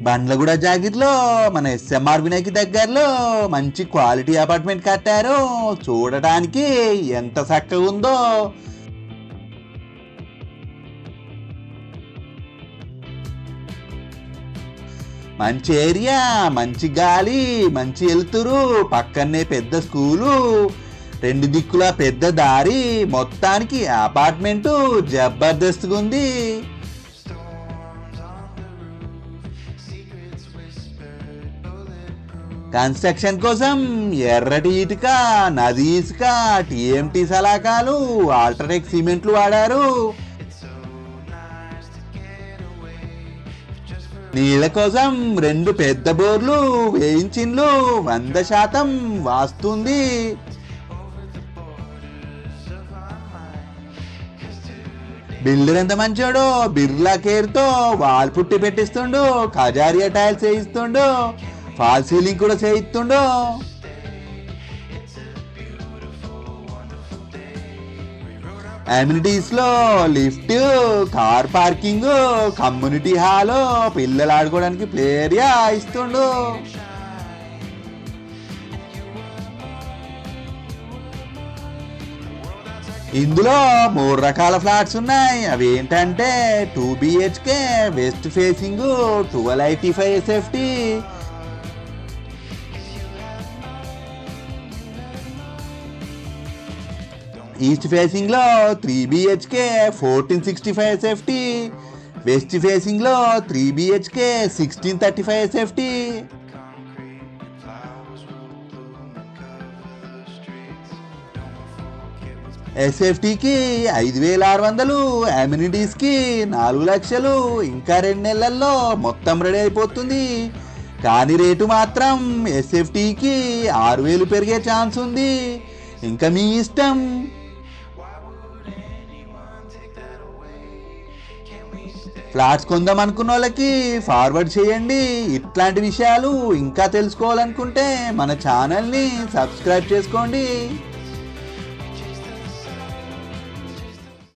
బండ్లగూడ జాగిర్లో మన ఎస్ఎంఆర్ వినాయక్ దగ్గరలో మంచి క్వాలిటీ అపార్ట్మెంట్ కట్టారు. చూడటానికి ఎంత చక్కగా ఉందో. మంచి ఏరియా, మంచి గాలి, మంచి వెలుతురు, పక్కనే పెద్ద స్కూలు, రెండు దిక్కుల పెద్ద దారి, మొత్తానికి అపార్ట్మెంటు జబర్దస్త్గా ఉంది. కన్స్ట్రక్షన్ కోసం ఎర్రటి ఇటుక, నది ఇసుక, టీఎంటీ సలాకాలు, ఆల్ట్రాటెక్ సిమెంట్లు వాడారు. నీళ్ళ కోసం రెండు పెద్ద బోర్లు వేయించిండ్లు. 100% వాస్తుంది. బిల్డర్ ఎంత మంచోడో, బిర్లా కేర్తో వాల్ పుట్టి పెట్టిస్తుండు, ఖజారియా టైల్స్ వేయిస్తుండు, ఫాల్ సీలింగ్ కూడా చేయిస్తుండు. అమ్యూనిటీస్ లో lift, car parking, community hall, పిల్లలు ఆడుకోవడానికి ప్లే ఏరియా ఇస్తుండు. ఇందులో 3 రకాల ఫ్లాట్స్ ఉన్నాయి. అవి ఏంటంటే 2 BHK, west facing, 1285 SFT, east facing లో 3 BHK, 1465 SFT, వెస్ట్ ఫేసింగ్ లో 3 BHK, 1635 SFT. SFTకి 5,600, అమ్యూనిటీస్కి 4 లక్షలు. ఇంకా 2 నెలల్లో మొత్తం రెడీ అయిపోతుంది. కానీ రేటు మాత్రం SFTకి 6,000 పెరిగే ఛాన్స్ ఉంది. ఇంకా మీ ఇష్టం. ఫ్లాట్స్ కొందాం అనుకున్న వాళ్ళకి ఫార్వర్డ్ చేయండి. ఇట్లాంటి విషయాలు ఇంకా తెలుసుకోవాలనుకుంటే మన ఛానల్ని సబ్స్క్రైబ్ చేసుకోండి.